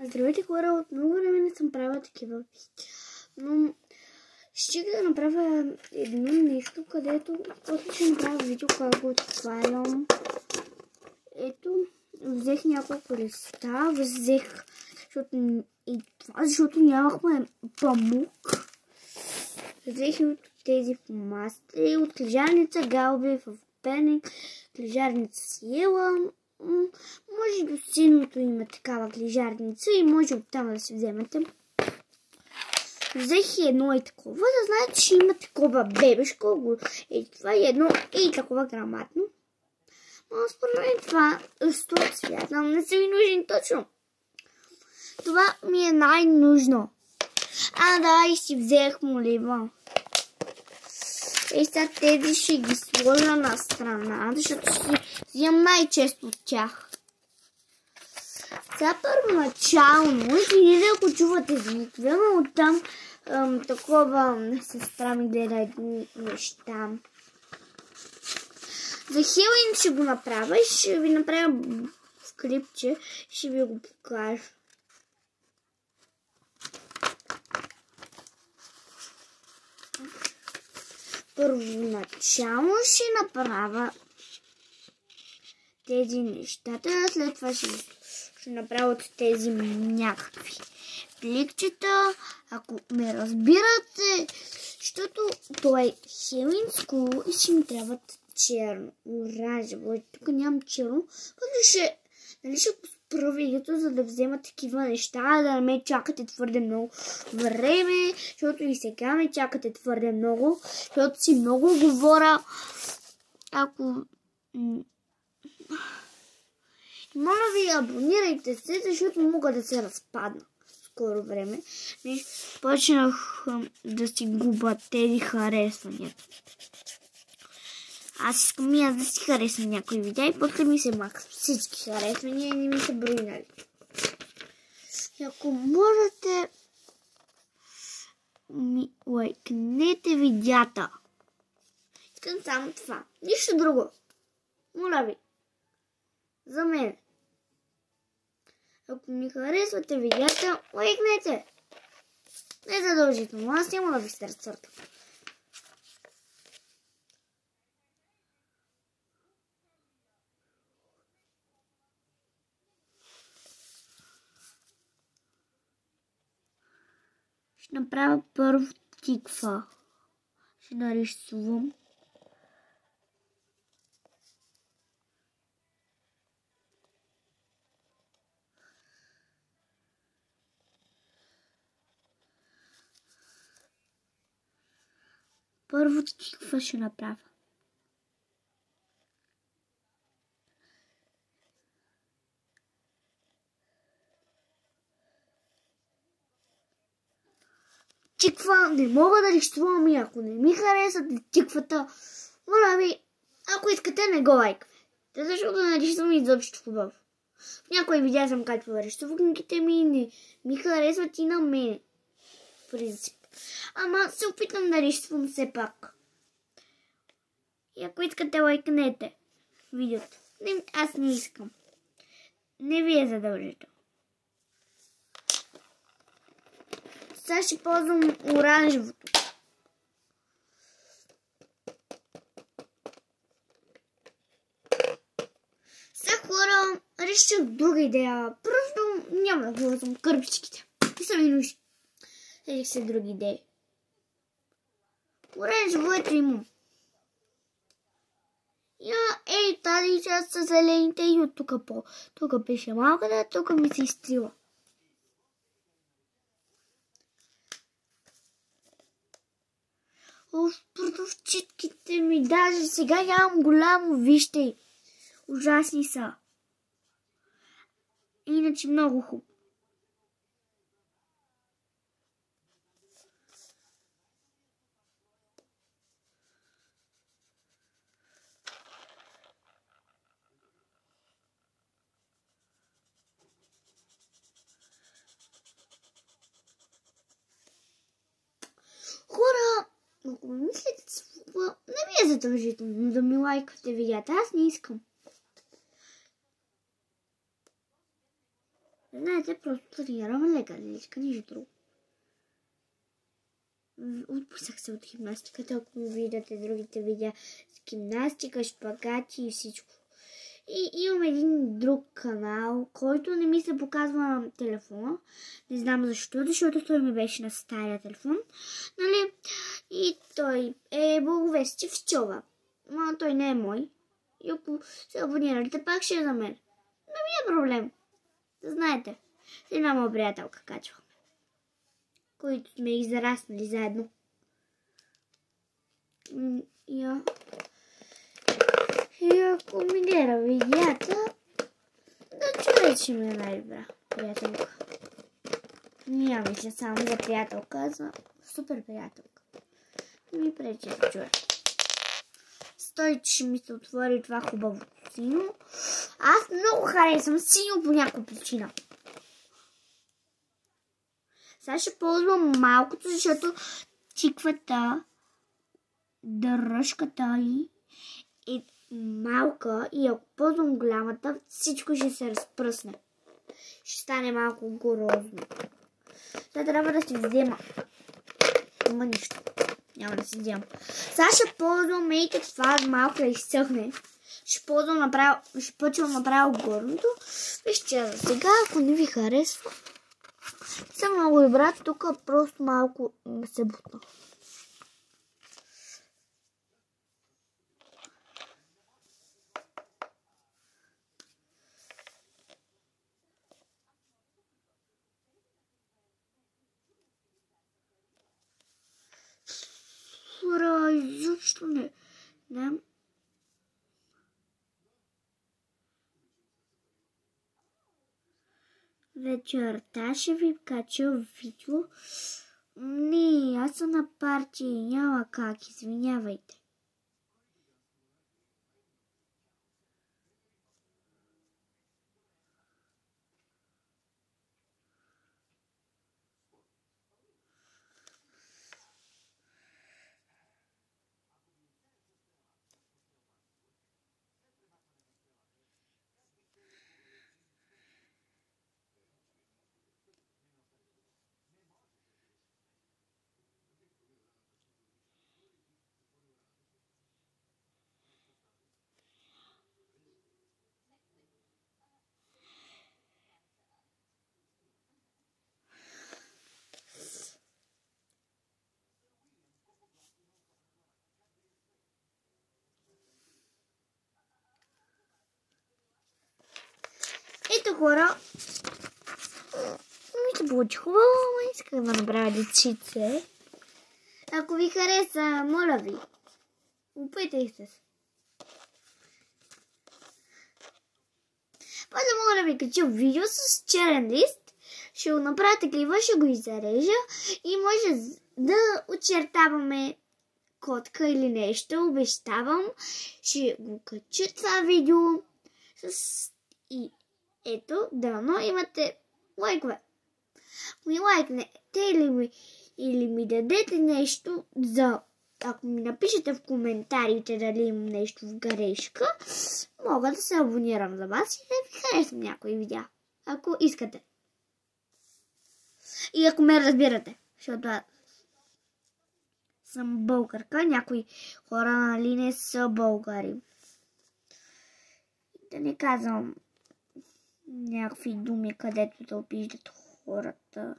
Здравейте хора, от много време не съм правила такива, но ще да направя едно нещо, където после ще направя видео, как го отварям. Ето, взех няколко листа, защото нямахме памук. Взех от тези фломастери, от книжарница Галби в Перник, книжарница Сиела. Може до синото има такава книжарница и може оттам да си вземете. Взех едно и такова, да знаете, че има такова бебешко, това е едно и такова граматно. Но според мен това е 100 цвят, но не са ми нужни точно. Това ми е най-нужно. Да, и си взех молива. И сега тези ще ги сложа на страна, защото ще взимам най-често от тях. Сега първоначално, извините ако чувате звукове, но оттам такова сестра ми гледа неща. За Хелоуин ще го направя и ще ви направя в клипче, ще ви го покажа. Първоначално ще направя тези нещата, след това ще направя от тези някакви пликчета, ако ме разбирате, защото това е хелоуинско и ще ми трябват черно, оранжево. Тук нямам черно, който ще го спра видеото, за да взема такива неща, да не ме чакате твърде много време, защото и сега ме чакате твърде много, защото си много говоря. Ако... Моля ви, абонирайте се, защото мога да се разпадна в скоро време. Почнах да си губа тези харесвания. Аз искам и аз да си харесвам някои видеа и после ми се махат всички харесвания и не ми се брои. И ако можете, ми лайкнете видеята. Искам само това. Нищо друго. Моля ви. За мен. Ако ми харесвате видеята, лайкнете. Не задължително. Аз няма да ви се разцъртам. Ще направя първо тиква. Ще нарисувам. Първо тиква ще направя. Тиква не мога да рисувам и ако не ми харесат тиквата, моля ви, ако искате не го лайквайте. Защото не рисувам изобщо хубаво. В някои видеа съм качвала рисувките ми и не ми харесват и на мен. В принцип. Ама се опитам да рисувам все пак. И ако искате лайкнете видеото. Аз не искам. Не ви е задължително. Сега ще ползвам оранжевото. Сега хора, реших друга идея. Просто няма да ползвам кърпичките. И са ми нужни. Седих се други идеи. Оранжевото имам. Ей, тази част са зелените и от тук пише малка, да тук ми се изтрила. Продавчитките ми, даже сега нямам голямо, вижте. Ужасни са. Иначе много хубаво. Хора, ако мислите, не ми е задължително да ми лайкате видеята. Аз не искам. Знаете, знаете, просто тренираме лекаричка, нищо друго. Отпусах се от гимнастиката, ако ми видите другите видеа с гимнастика, шпагати и всичко. И имам един друг канал, който не ми се показва на телефона. Не знам защо, защото той ми беше на стария телефон. Нали? И той е Благовести в Чова. Но той не е мой. И ако се абонирате, пак ще е за мен. Не ми е проблем. Да знаете. С една моя приятелка качваме. Които сме израснали заедно. И ако ми гледа видеята, да чуе, че ми е най-добра приятелка. Няма мисля само за приятелка, а за супер приятелка. Ми пречи да чуе. Стой, че ми се отвори това хубаво синьо. Аз много харесвам синьо по някаква причина. Сега ще ползвам малкото, защото чиквата, дръжката й е малка и ако ползвам голямата, всичко ще се разпръсне. Ще стане малко грозно. Сега трябва да си взема. Има нищо. Няма да си взема. Сега ще ползвам ейте това малко да изсъхне. Ще почвам направо горното. Вижте за сега, ако не ви харесва. Съм много добра, тук просто малко се бутна. Изобщо не. Вечерта ще ви кача видео. Не, аз съм на партия и няма как, извинявайте. Ето хора, ми се получи хубаво, но исках да направя дечице. Ако ви хареса, моля ви, опитайте се. После мога да ви кача видео с черен лист, ще го направя такива, ще го изрежа и може да очертаваме котка или нещо, обещавам. Ще го кача това видео и ето, дано имате лайкове. Ако ми лайкнете или ми дадете нещо за... Ако ми напишете в коментарите дали имам нещо в грешка, мога да се абонирам за вас и да ви харесвам някои видеа. Ако искате. И ако ме разбирате. Защото съм българка. Някои хора, нали, не са българи. Да не казвам някакви думи, където да обиждат хората.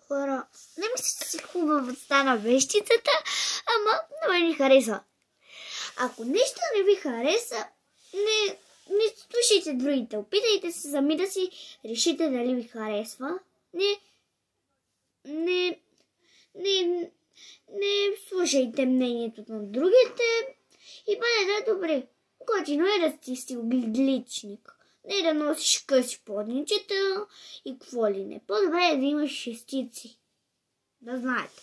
Хора, не мисля, че хубаво стана вещицата, ама не ми хареса. Ако нещо не ви хареса, не не слушайте другите. Опитайте се сами да си решите дали ви харесва. Не слушайте мнението на другите и бъдете добри. Готино е да си стилогличник. Не да носиш къси подничета и какво ли не. По-добре е да имаш шестици. Да знаете.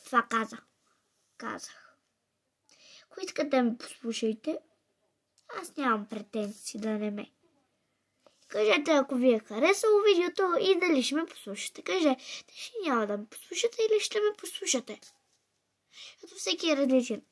Това казах. Ако искате да ме послушайте, аз нямам претенции да не ме. Кажете, ако ви е харесало видеото и дали ще ме послушате. Кажете, ще няма да ме послушате или ще ме послушате. Като всеки е различен.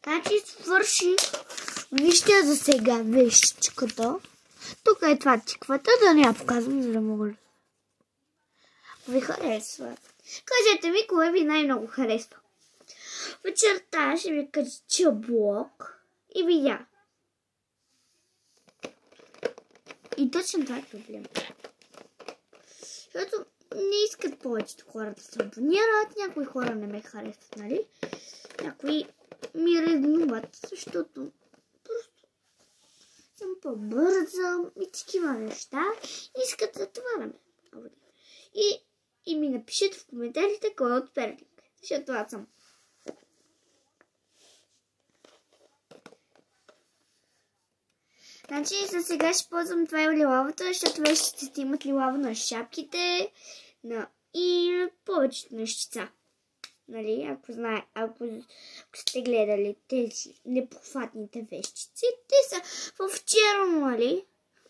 Значи свърши. Вижте за сега вещичката. Тук е това тиквата, да не я показвам, за да мога да ви харесва. Кажете ми, кое ви най-много харесва. Вечерта ще ви кача блок и видеа. И точно това е проблем. Защото не искат повечето хора да се абонират, някои хора не ме харесват, нали? Някои ми ревнуват, защото просто съм по-бърза и такива неща. Искат за това да ме абонират. И ми напишете в коментарите кой е от Перник, защото аз съм. Значи за сега ще ползвам това и лилавата, защото вещиците имат лилава на шапките и на повечето нещица. Нали, ако сте гледали тези непохватните вещици, те са в черно, нали?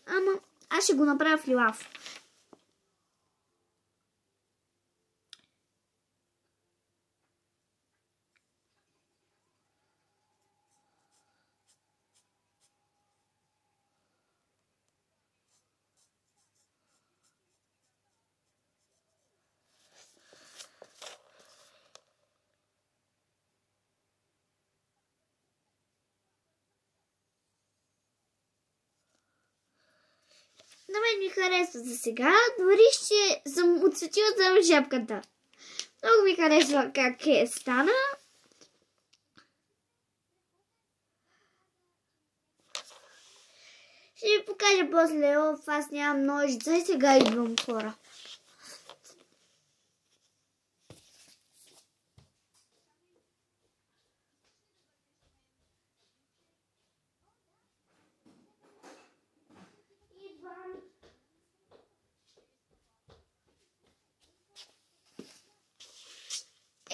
Ама аз ще го направя в лилав. На мен ми харесва за сега, дори ще съм отсветила за жабката. Много ми харесва как е стана. Ще ви покажа после, аз нямам ножица и сега идвам хора.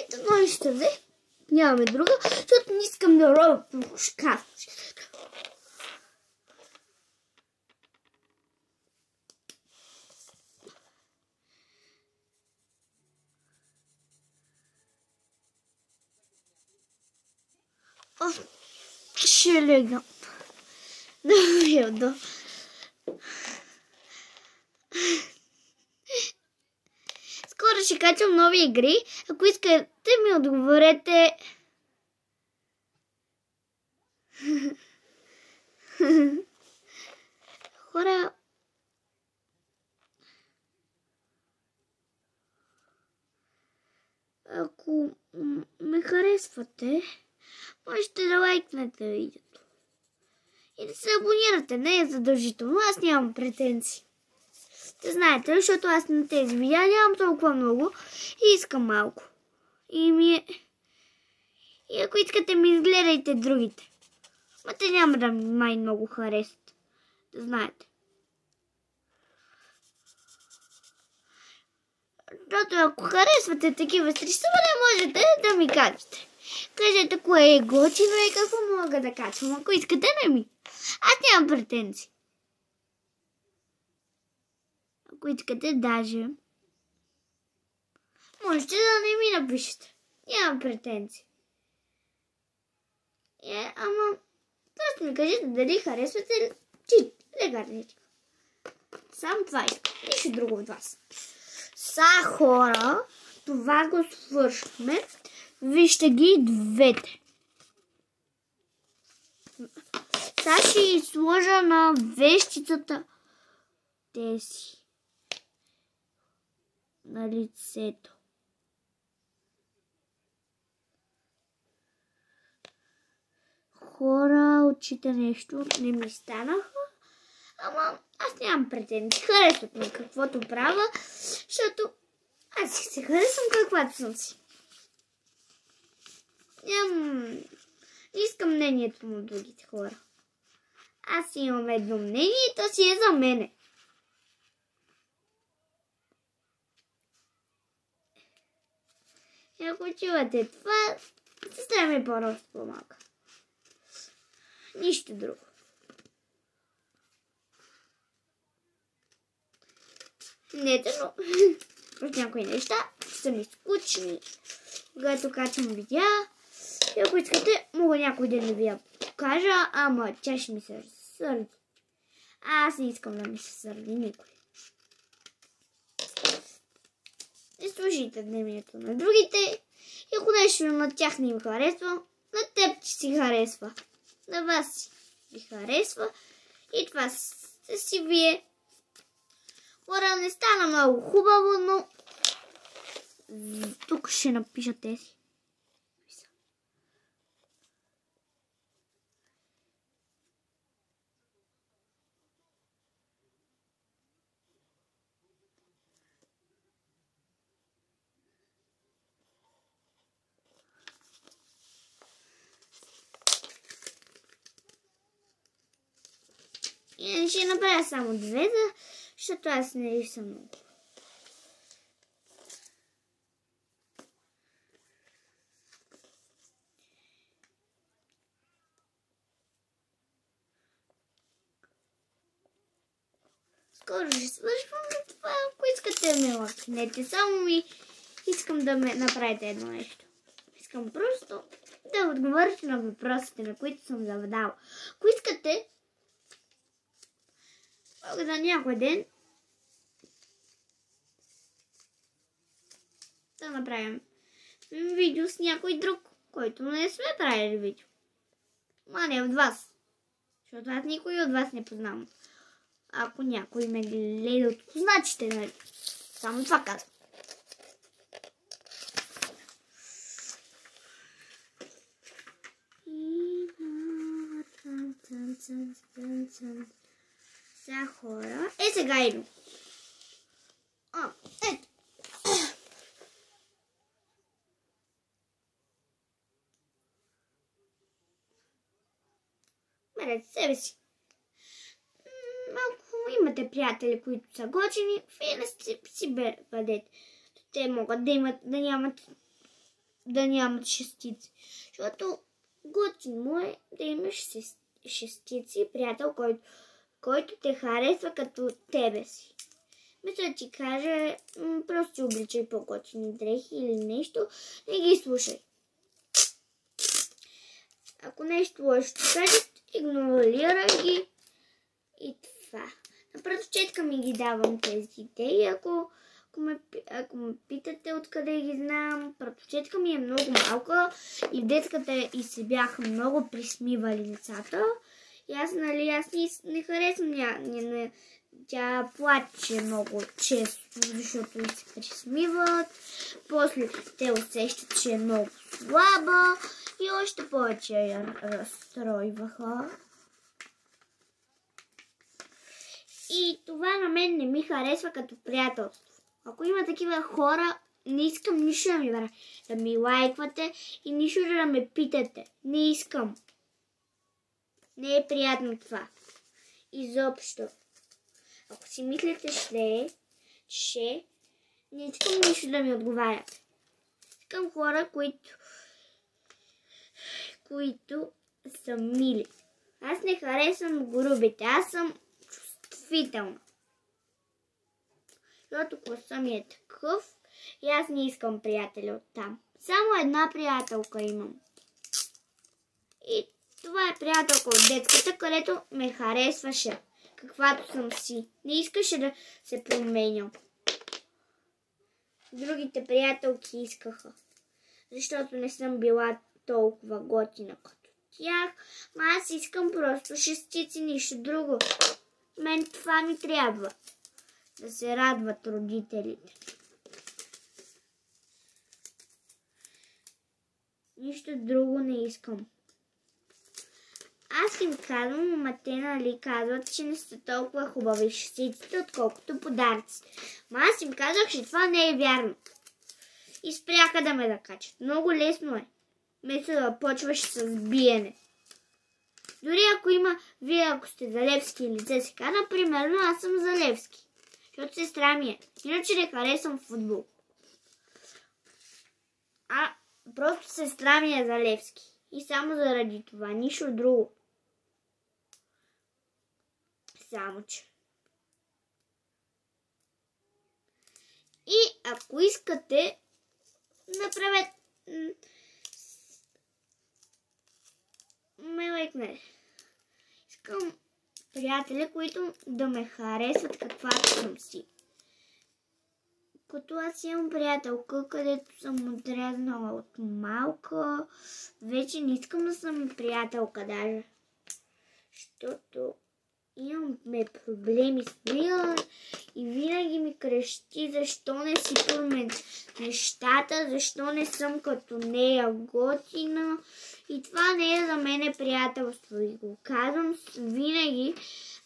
Ето ножица взе. Нямаме друга, защото не искам да робя по шкаф. Ще легна. Да. Скоро ще качвам нови игри. Ако искате ми отговорете. Хора, ако ме харесвате, можете да лайкнете видеото. И да се абонирате. Не е задължително. Аз нямам претенции. Те знаете, защото аз на тези видеа нямам толкова много и искам малко. И ако искате ми изгледайте другите. Ма те няма да май много харесат. Да знаете. Защото ако харесвате такива стрисове, можете да ми кажете. Кажете кое е готино и какво мога да качвам. Ако искате, не ми. Аз нямам претенции. Ако искате даже, можете да не ми напишете. Нямам претенции. Ама просто ми кажете дали харесвате Лекарничка. Само това искам. Нищо друго от вас. Са хора, това го свършваме. Вижте ги двете. Сега ще изложа на вещицата тези на лицето. Хора, очите нещо не ми станаха. Ама аз нямам претенции. Харесват ми каквото правя, защото аз си се харесвам каквато съм си. Не искам мнението на другите хора. Аз имам едно мнение и то си е за мене. И ако чувате това, сестра ми по-просто помага. Нищо друго. Не, но просто някои неща са ми скучни, когато качвам видеа. И ако искате, мога някой ден да ви я покажа, ама тя ще ми се сърди. Аз не искам да ми се сърди никой. Не слушайте мнението на другите. И ако нещо на тях не им харесва, на теб ще си харесва. На вас ви харесва. И това си вие. Хора, не стана много хубаво, но тук ще напиша тези. И ще направя само две, защото аз не рисам много. Скоро ще свършвам за това, ако искате ме лакнете. Само ми искам да ме направите едно нещо. Искам просто да отговорите на въпросите, на които съм задала. Ако искате, мога да някой ден да направим видео с някой друг, който не сме правили видео. Ма не от вас. Защото аз никой от вас не познавам. Ако някой ме гледа от познатите, нали? Само това казвам. Сега хора. Сега идвам. Ето. Мерете себе си. Малко имате приятели, които са готини, вие не си бъдете. Те могат да нямат шестици. Защото готин му е да имаш шестици, приятел, който те харесва като тебе си. Мисля да ти кажа, просто си обличай по-готини дрехи или нещо, не ги слушай. Ако нещо лошо ти кажат, игнорирай ги и това. На пръстчетка ми ги давам тези идеи. Ако ме питате откъде ги знам, пръстчетка ми е много малка и в детската и се бяха много присмивали децата. И аз не харесвам тя плаче много често, защото и се присмиват. После те усещат, че е много слаба и още повече я разстройваха. И това на мен не ми харесва като приятелство. Ако има такива хора, не искам нищо да ми лайквате и нищо да ме питате. Не искам. Не е приятно това. Изобщо. Ако си мислите, че не искам нищо да ми отговаряте. Искам хора, които са мили. Аз не харесвам грубите. Аз съм чувствителна. Защото класа ми е такъв и аз не искам приятели оттам. Само една приятелка имам. И това е приятелка от детската, където ме харесваше. каквато съм си. Не искаше да се променям. Другите приятелки искаха. Защото не съм била толкова готина като тях. Но аз искам просто шестици, нищо друго. Мен това ми трябва. Да се радват родителите. Нищо друго не искам. Аз им казвам, ама те нали казват, че не са толкова хубави шестиците, отколкото подаръците. Ама аз им казах, че това не е вярно. И спряха да ме закачат. Много лесно е. Вместо да почваш с биене. Дори ако има, вие ако сте за Левски или ЦСКА, например, аз съм за Левски. Защото сестра ми е. Иначе не харесвам футбол. Просто сестра ми е за Левски. И само заради това. Нищо друго. Само че. И ако искате, направете... Искам приятели, които да ме харесват каквато съм си. Като аз имам приятелка, където съм отрязнала от малка, вече не искам да съм приятелка даже. Защото имаме проблеми с нея и винаги ми крещи защо не си промен нещата, защо не съм като нея готина. И това не е за мен приятелство. И го казвам винаги,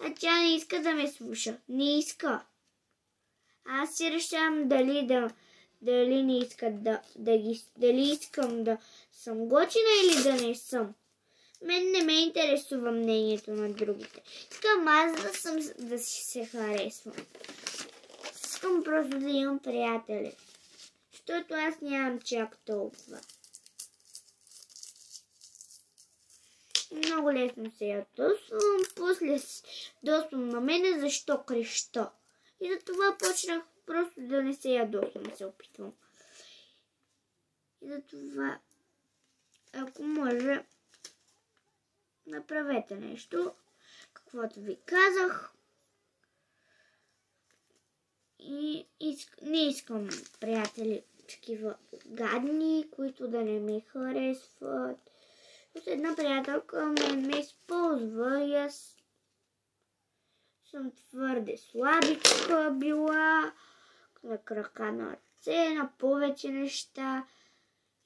а тя не иска да ме слуша. Не иска. Аз си решавам дали не искат дали искам да съм готина или да не съм. Мен не ме интересува мнението на другите. Искам аз да си се харесвам. Искам просто да имам приятели. Защото аз нямам чак толкова. Много лесно се ядосвам. После досвам на мене защо креща. И за това почнах просто да не се ядосвам, се опитвам. И за това, ако може, направете нещо, каквото ви казах. И не искам приятели такива гадни, които да не ме харесват. От една приятелка ме използва и аз съм твърде слабичка била, на крака, на ръце, на повече неща.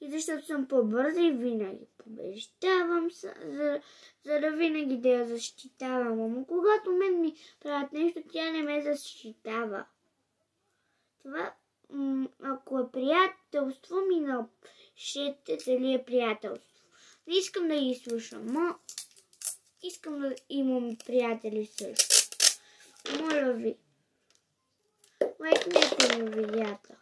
И защото съм по-бърза и винаги побеждавам, за да винаги да я защитавам. Ама когато мен ми правят нещо, тя не ме защитава. Това, ако е приятелство, ми напишете дали е приятелство. Не искам да ги слушам, но искам да имам приятели също. Моля ви, лайкнете ми видеята.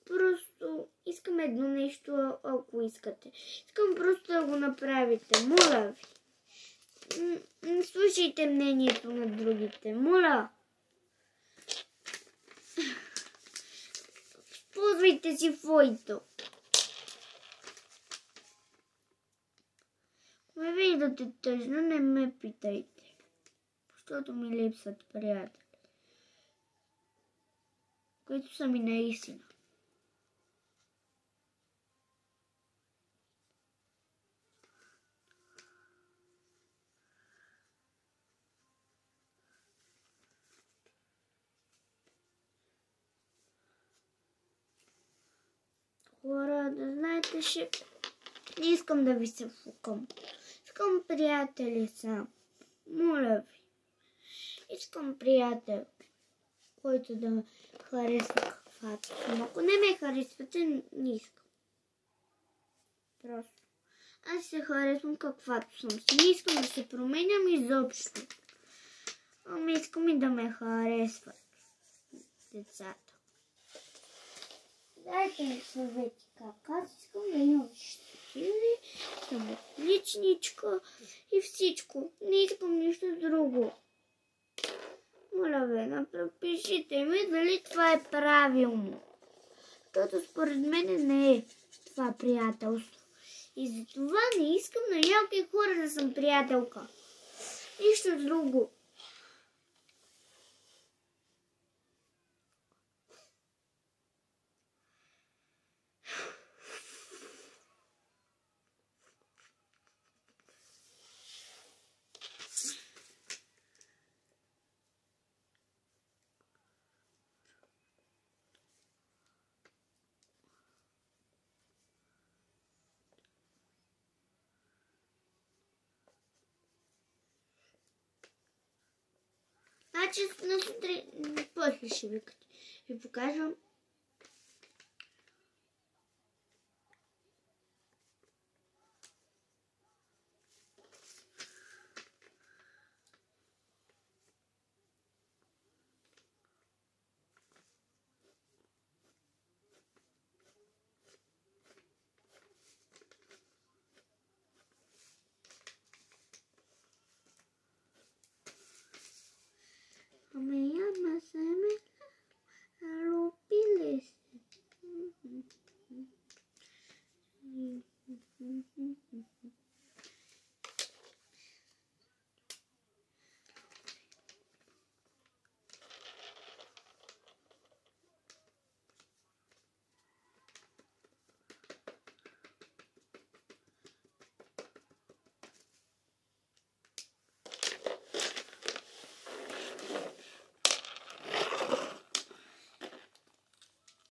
Просто искам едно нещо, ако искате. Искам просто да го направите. Моля ви. Не слушайте мнението на другите. Моля. Ползвайте си своето. Ако ме виждате тъжно, не ме питайте. Защото ми липсват приятели. Които са ми наистина. Хора, да знаете, че не искам да ви се фукам. Искам приятели сам. Моля ви. Искам приятел, който да ме харесва каквато съм. Ако не ме харесвате, не искам. Просто. Аз се харесвам каквато съм си. Не искам да се променям изобщо. Ами искам и да ме харесват децата. Дайте ми съвети как. Аз искам да имам щастливи, съм отличничка и всичко. Не искам нищо друго. Моля ви, напишете ми дали това е правилно. Защото според мен не е това приятелство. И затова не искам на някакви хора да съм приятелка. Нищо друго. Значи на сутрин, после ще ви покажам